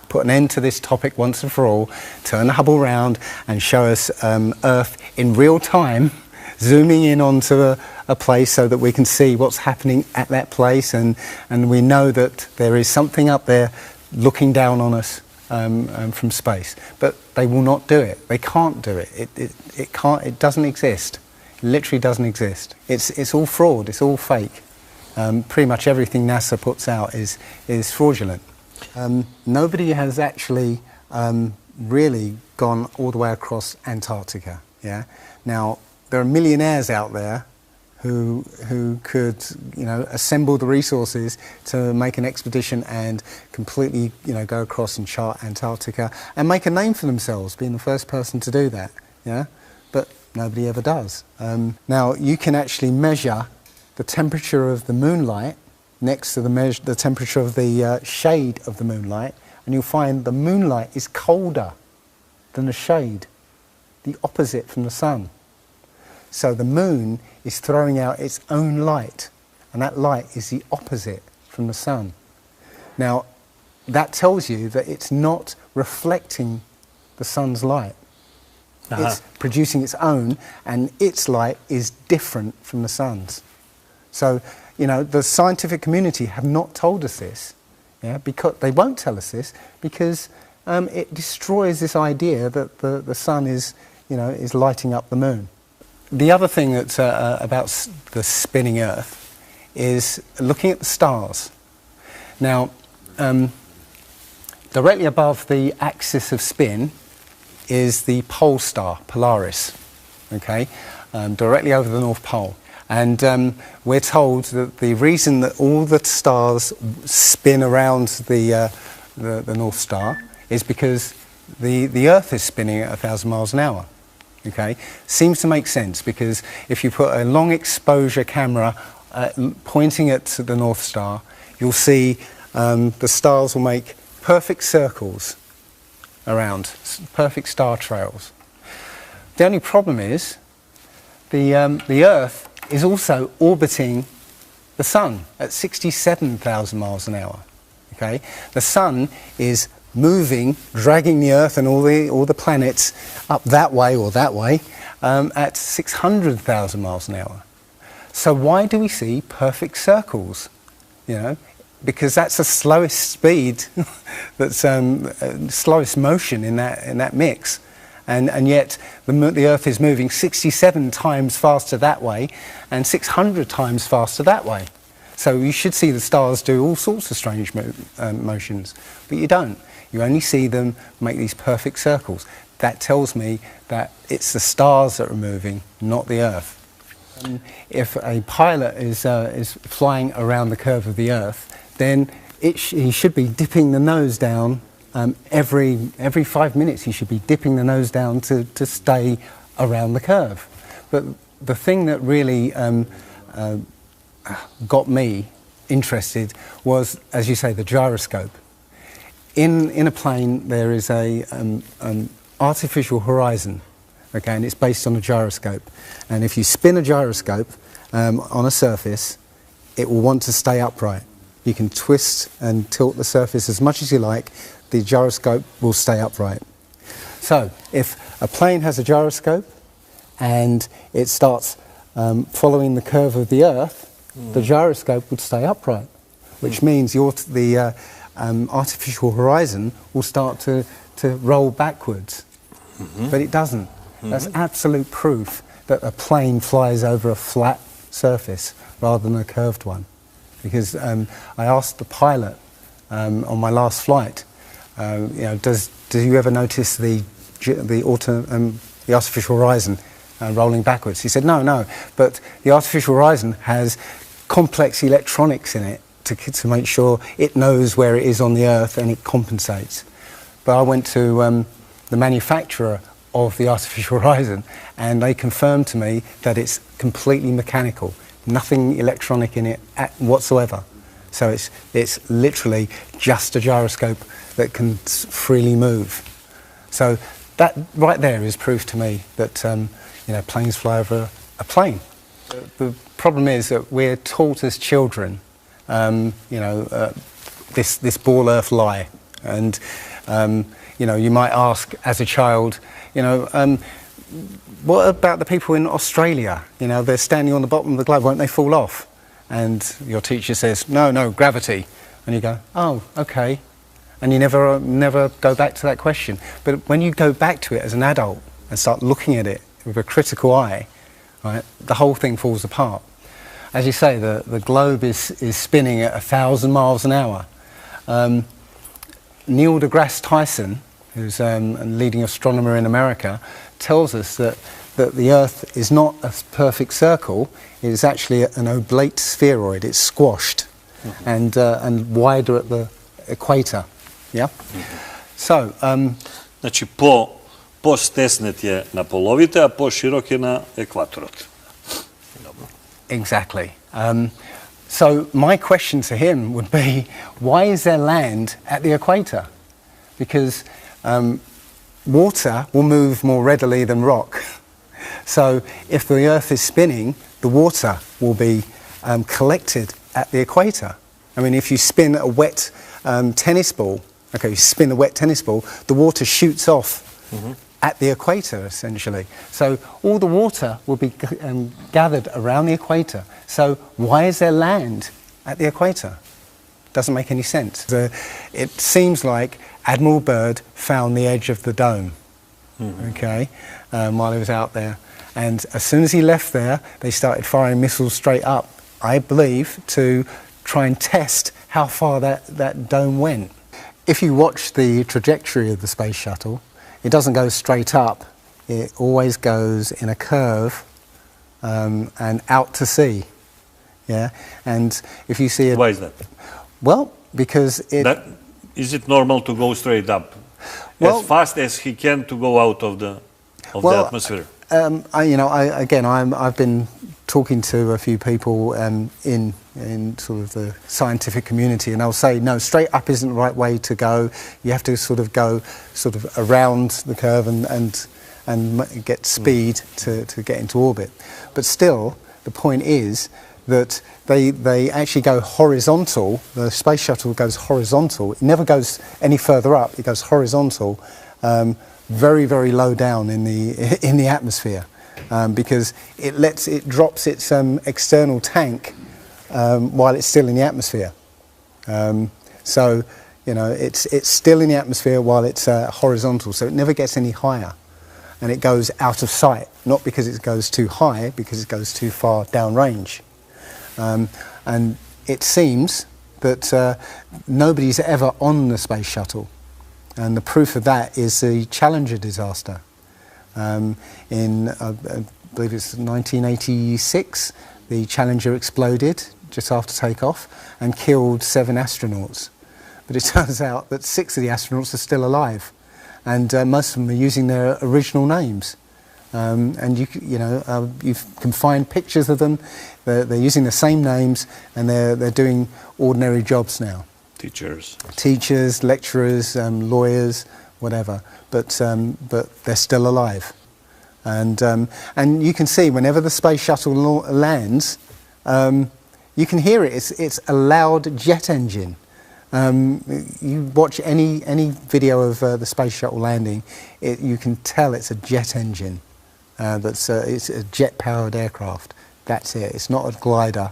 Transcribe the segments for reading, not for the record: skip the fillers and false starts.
put an end to this topic once and for all, turn the Hubble round and show us Earth in real time, zooming in onto a place so that we can see what's happening at that place, and we know that there is something up there looking down on us from space. But they will not do it. They can't do it. It can't. It doesn't exist. It literally doesn't exist. It's all fraud. It's all fake. Pretty much everything NASA puts out is fraudulent. Nobody has actually really gone all the way across Antarctica. Yeah. Now there are millionaires out there who could assemble the resources to make an expedition and completely go across and chart Antarctica and make a name for themselves, being the first person to do that. Yeah. But nobody ever does. Now you can actually measure the temperature of the moonlight next to the temperature of the shade of the moonlight, and you'll find the moonlight is colder than the shade, the opposite from the sun. So the moon is throwing out its own light, and that light is the opposite from the sun. Now, that tells you that it's not reflecting the sun's light. It's producing its own, and its light is different from the sun's. So, the scientific community have not told us this, because they won't tell us this because it destroys this idea that the sun is lighting up the moon. The other thing that's about the spinning Earth is looking at the stars. Now, directly above the axis of spin is the pole star, Polaris, directly over the North Pole. And we're told that the reason that all the stars spin around the North Star is because the Earth is spinning at 1,000 miles an hour. Seems to make sense, because if you put a long exposure camera pointing at the North Star, you'll see the stars will make perfect circles around, perfect star trails. The only problem is the Earth is also orbiting the sun at 67,000 miles an hour. The sun is moving, dragging the Earth and all the planets up that way or that way at 600,000 miles an hour. So why do we see perfect circles? Because that's the slowest speed, that's slowest motion in that mix. And yet the Earth is moving 67 times faster that way and 600 times faster that way. So you should see the stars do all sorts of strange motions, but you don't. You only see them make these perfect circles. That tells me that it's the stars that are moving, not the Earth. If a pilot is flying around the curve of the Earth, then he should be dipping the nose down. Every 5 minutes he should be dipping the nose down to stay around the curve. But the thing that really got me interested was, as you say, the gyroscope. In a plane there is an artificial horizon, and it's based on a gyroscope. And if you spin a gyroscope on a surface, it will want to stay upright. You can twist and tilt the surface as much as you like. The gyroscope will stay upright. So if a plane has a gyroscope and it starts following the curve of the Earth, the gyroscope would stay upright, which means the artificial horizon will start to roll backwards. But it doesn't. That's absolute proof that a plane flies over a flat surface rather than a curved one. Because I asked the pilot on my last flight, do you ever notice the artificial horizon rolling backwards? He said, no, but the artificial horizon has complex electronics in it to make sure it knows where it is on the Earth and it compensates. But I went to the manufacturer of the artificial horizon, and they confirmed to me that it's completely mechanical, nothing electronic in it whatsoever. So it's literally just a gyroscope that can freely move. So that right there is proof to me that planes fly over a plane. The problem is that we're taught as children, this ball Earth lie, And you know, you might ask as a child, you know, what about the people in Australia? You know, they're standing on the bottom of the globe, won't they fall off? And your teacher says, no, gravity. And you go, oh, okay. And you never go back to that question. But when you go back to it as an adult and start looking at it with a critical eye, right, the whole thing falls apart. As you say, the globe is spinning at 1,000 miles an hour. Neil deGrasse Tyson, who's a leading astronomer in America, tells us that the Earth is not a perfect circle, it is actually an oblate spheroid, it's squashed and wider at the equator. Yeah? So, Znači, po-stesnet je na polovite, a po-širok je na ekvatorot. Exactly. So my question to him would be, why is there land at the equator? Because water will move more readily than rock. So if the Earth is spinning, the water will be collected at the equator. I mean, if you spin a wet tennis ball, okay, you spin a wet tennis ball, the water shoots off at the equator, essentially. So all the water will be gathered around the equator. So why is there land at the equator? Doesn't make any sense. It seems like Admiral Byrd found the edge of the dome, okay, while he was out there. And as soon as he left there, they started firing missiles straight up, I believe, to try and test how far that dome went. If you watch the trajectory of the space shuttle, it doesn't go straight up. It always goes in a curve and out to sea. Yeah, and if you see it, Why is that? well, because Is it normal to go straight up? Well, as fast as he can to go out of the atmosphere? I've been talking to a few people in sort of the scientific community, and they'll say, no, straight up isn't the right way to go. You have to sort of go sort of around the curve and get speed to get into orbit. But still, the point is that they actually go horizontal. The space shuttle goes horizontal. It never goes any further up. It goes horizontal, very, very low down in the atmosphere, because it drops its external tank while it's still in the atmosphere. So you know, it's still in the atmosphere while it's horizontal. So it never gets any higher, and it goes out of sight. Not because it goes too high, because it goes too far downrange. And it seems that nobody's ever on the space shuttle, and the proof of that is the Challenger disaster. In I believe it's 1986, the Challenger exploded just after takeoff and killed 7 astronauts. But it turns out that 6 of the astronauts are still alive, and most of them are using their original names. And you can find pictures of them. They're using the same names, and they're doing ordinary jobs now. Teachers, lecturers, lawyers, whatever. But they're still alive. And you can see whenever the space shuttle lands, you can hear it. It's a loud jet engine. You watch any video of the space shuttle landing, you can tell it's a jet engine. It's a jet-powered aircraft. That's it. It's not a glider.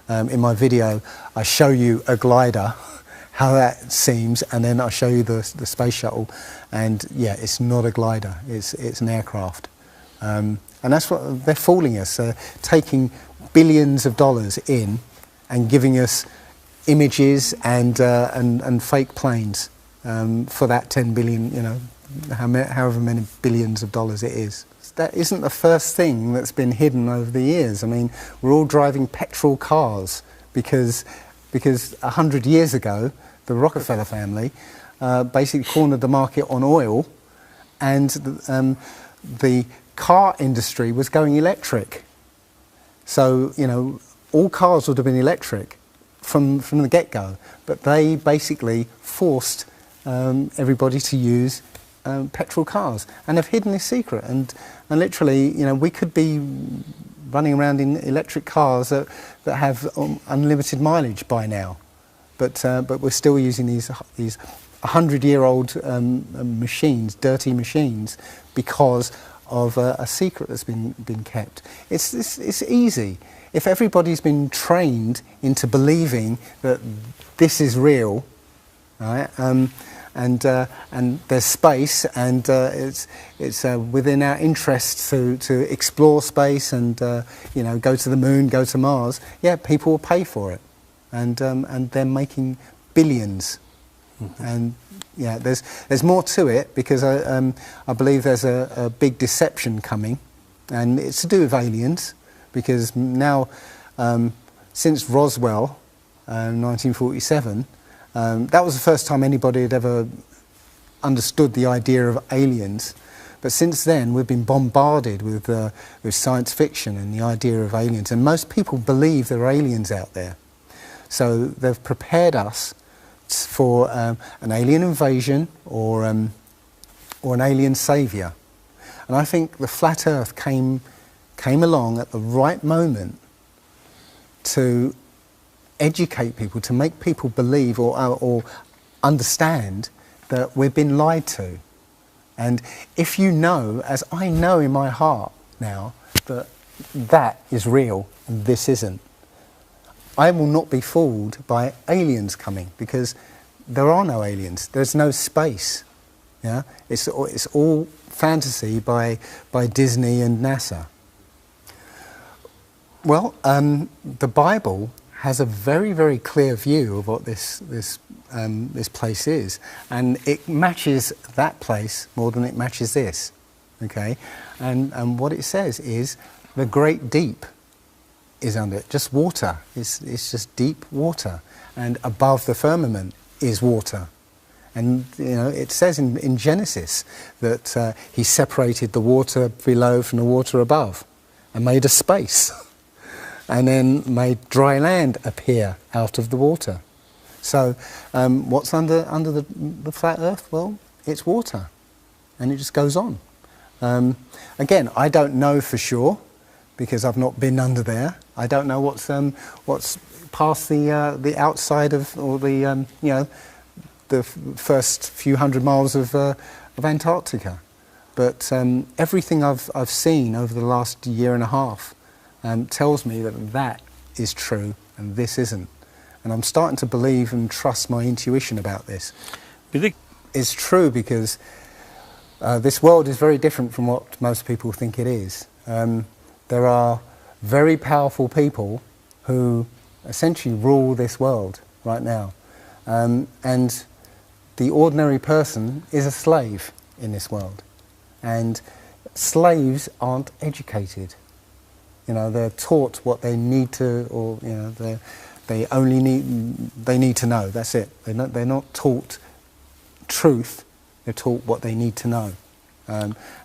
In my video, I show you a glider, how that seems, and then I show you the space shuttle, and yeah, it's not a glider. It's an aircraft, and that's what they're fooling us. Taking billions of dollars in and giving us images and fake planes for that 10 billion, you know, however many billions of dollars it is. That isn't the first thing that's been hidden over the years. I mean, we're all driving petrol cars because 100 years ago, the Rockefeller family basically cornered the market on oil, and the car industry was going electric. So, you know, all cars would have been electric from the get-go, but they basically forced everybody to use petrol cars, and have hidden this secret. And literally, you know, we could be running around in electric cars that have unlimited mileage by now, but we're still using these 100-year-old machines, dirty machines, because of a secret that's been kept. It's easy. If everybody's been trained into believing that this is real, right, and there's space, and it's within our interests to explore space and go to the moon, go to Mars. Yeah, people will pay for it, and they're making billions. Mm-hmm. And yeah, there's more to it, because I believe there's a big deception coming, and it's to do with aliens, because now since Roswell, 1947. That was the first time anybody had ever understood the idea of aliens. But since then, we've been bombarded with science fiction and the idea of aliens. And most people believe there are aliens out there. So they've prepared us for an alien invasion or an alien saviour. And I think the flat Earth came along at the right moment to educate people, to make people believe or understand that we've been lied to. And if you know, as I know in my heart now, that is real and this isn't, I will not be fooled by aliens coming, because there are no aliens. There's no space. Yeah, it's all fantasy by Disney and NASA. Well, the Bible has a very, very clear view of what this place is, and it matches that place more than it matches this. Okay, and what it says is the great deep is under it, just water. It's just deep water, and above the firmament is water. And it says in Genesis that he separated the water below from the water above, and made a space. And then made dry land appear out of the water. So what's under the flat Earth? Well, it's water, and it just goes on. Again, I don't know for sure, because I've not been under there. I don't know what's past the outside of, or the first few hundred miles of Antarctica. But everything I've seen over the last year and a half tells me that is true and this isn't. And I'm starting to believe and trust my intuition about this. It's true, because this world is very different from what most people think it is. There are very powerful people who essentially rule this world right now. And the ordinary person is a slave in this world. And slaves aren't educated. They're taught what they need to, or they need to know. That's it. They're not taught truth. They're taught what they need to know.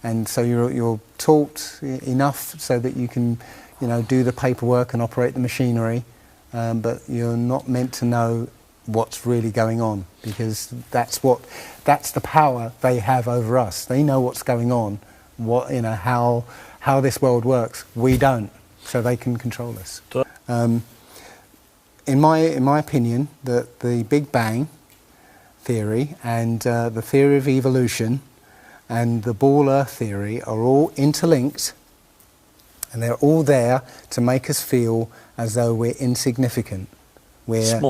And so you're taught enough so that you can, do the paperwork and operate the machinery, but you're not meant to know what's really going on, because that's the power they have over us. They know what's going on, how this world works. We don't, so they can control us. In my opinion, the Big Bang theory and the theory of evolution and the ball Earth theory are all interlinked, and they're all there to make us feel as though we're insignificant. We're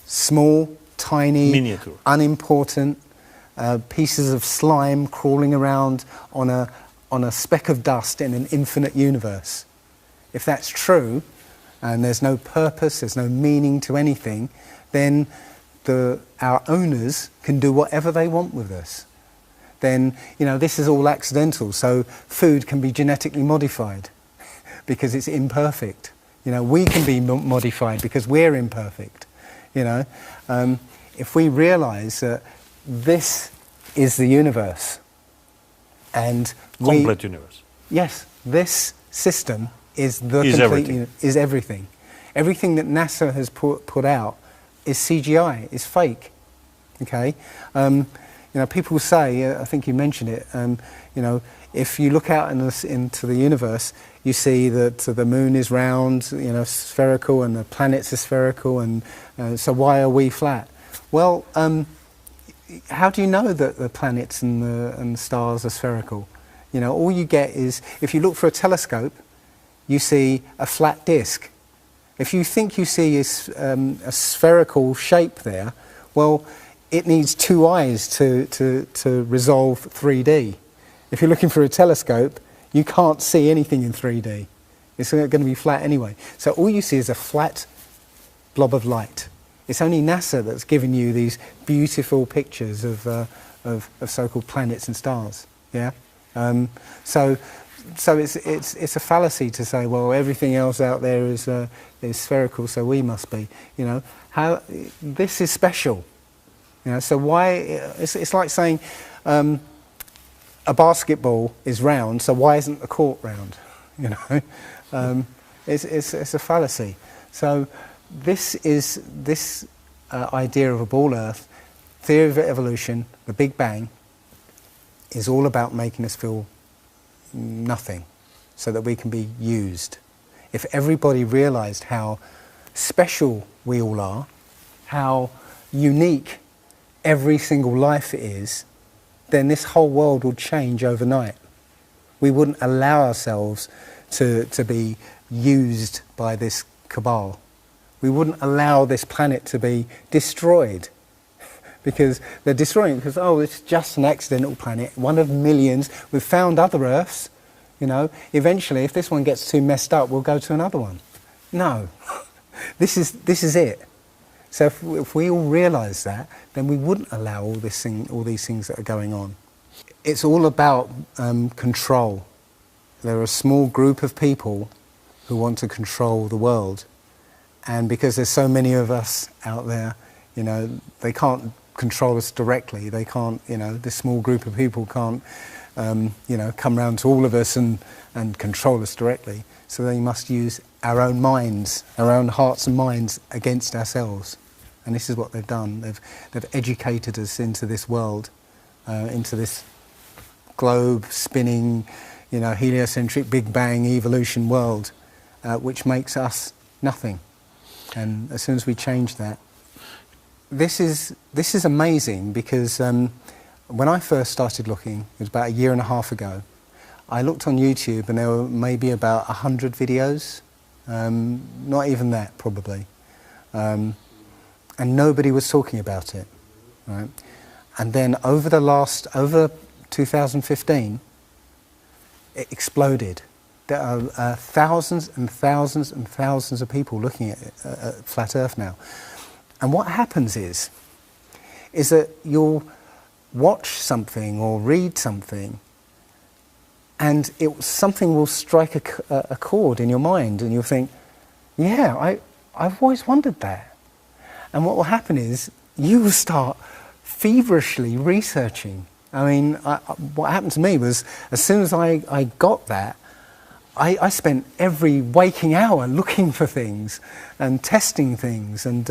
small, tiny, miniature, unimportant pieces of slime crawling around on a speck of dust in an infinite universe. If that's true, and there's no purpose, there's no meaning to anything, then our owners can do whatever they want with us. Then, this is all accidental, so food can be genetically modified because it's imperfect. We can be modified because we're imperfect. If we realise that this is the universe, and complete universe. Yes, this system is is everything. Everything that NASA has put out is CGI, is fake. Okay, people say, I think you mentioned it. If you look out into the universe, you see that the moon is round, spherical, and the planets are spherical, and so why are we flat? Well, how do you know that the planets and the stars are spherical? You know, all you get is, if you look for a telescope, you see a flat disk. If you think you see a spherical shape there, well, it needs two eyes to resolve 3D. If you're looking for a telescope, you can't see anything in 3D. It's going to be flat anyway. So all you see is a flat blob of light. It's only NASA that's given you these beautiful pictures of so-called planets and stars. Yeah. So it's a fallacy to say, well, everything else out there is spherical, so we must be. You know, how this is special. You know, so why? It's like saying a basketball is round, so why isn't the court round? You know, it's a fallacy. So this idea of a ball Earth, theory of evolution, the Big Bang, is all about making us feel nothing, so that we can be used. If everybody realised how special we all are, how unique every single life is, then this whole world would change overnight. We wouldn't allow ourselves to be used by this cabal. We wouldn't allow this planet to be destroyed, because they're destroying it because, oh, it's just an accidental planet, one of millions. We've found other Earths, you know. Eventually, if this one gets too messed up, we'll go to another one. No, this is it. So if we all realise that, then we wouldn't allow all these things that are going on. It's all about control. There are a small group of people who want to control the world, and because there's so many of us out there, you know, they can't control us directly. They can't, you know, this small group of people can't, you know, come round to all of us and control us directly. So they must use our own minds, our own hearts and minds against ourselves. And this is what they've done. They've educated us into this world, into this globe spinning, you know, heliocentric Big Bang evolution world, which makes us nothing. And as soon as we change that, this is amazing, because when I first started looking, it was about 1.5 years ago, I looked on YouTube and there were maybe about 100 videos, not even that probably, and nobody was talking about it, right? And then over 2015, it exploded. There are thousands and thousands and thousands of people looking at Flat Earth now. And what happens is that you'll watch something or read something, and something will strike a chord in your mind, and you'll think, yeah, I've always wondered that. And what will happen is you will start feverishly researching. I mean, what happened to me was, as soon as I got that, I spent every waking hour looking for things and testing things, and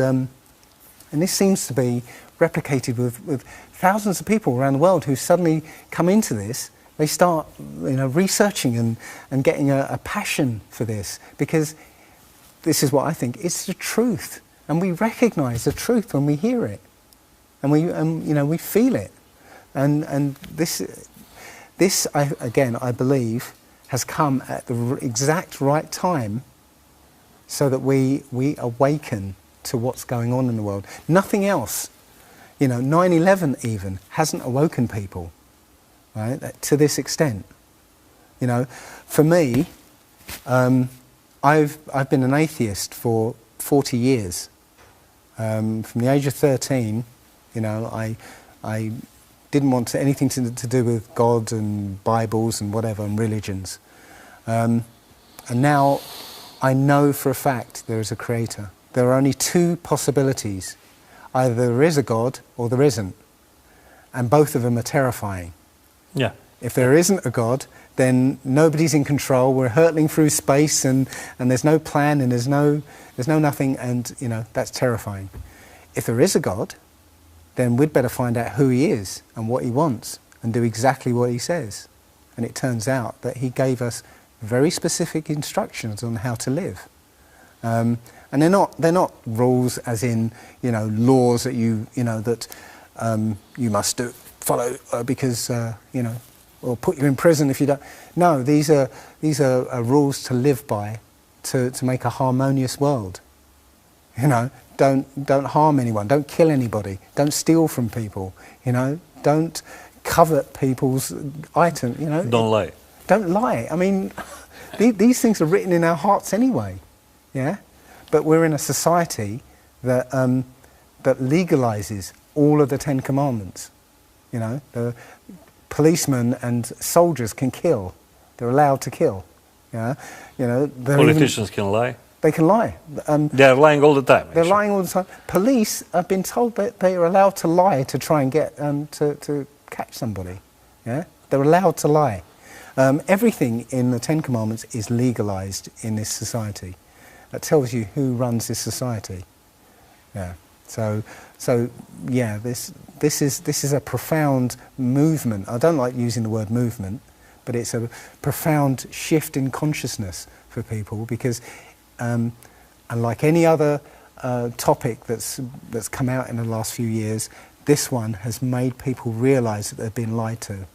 this seems to be replicated with thousands of people around the world who suddenly come into this. They start, you know, researching and getting a passion for this, because this is what I think, it's the truth, and we recognise the truth when we hear it, and we feel it, and this I believe has come at the exact right time, so that we awaken to what's going on in the world. Nothing else, you know, 9/11 even hasn't awoken people, right, to this extent. You know, for me, I've been an atheist for 40 years. From the age of 13, you know, I didn't want anything to do with God and Bibles and whatever and religions. And now I know for a fact there is a creator. There are only two possibilities. Either there is a God or there isn't. And both of them are terrifying. Yeah. If there isn't a God, then nobody's in control. We're hurtling through space, and there's no plan, and there's no nothing, and you know, that's terrifying. If there is a God, then we'd better find out who he is and what he wants and do exactly what he says. And it turns out that he gave us very specific instructions on how to live. And they're not rules as in, you know, laws that you know, that you must follow because you know, or put you in prison if you don't. No, these are rules to live by, to make a harmonious world. You know, don't harm anyone, don't kill anybody, don't steal from people. You know, don't covet people's items. You know, Don't lie. don't lie. I mean, these things are written in our hearts anyway. Yeah, but we're in a society that that legalizes all of the Ten Commandments. You know, the policemen and soldiers can kill. They're allowed to kill. Yeah, you know, Politicians can lie. they can lie. They are lying all the time. They're actually. lying all the time. Police have been told that they are allowed to lie to try and get to catch somebody. Yeah, they're allowed to lie. Everything in the Ten Commandments is legalized in this society. That tells you who runs this society. Yeah. So yeah, this is a profound movement. I don't like using the word movement, but it's a profound shift in consciousness for people because, unlike any other topic that's come out in the last few years, this one has made people realise that they've been lied to.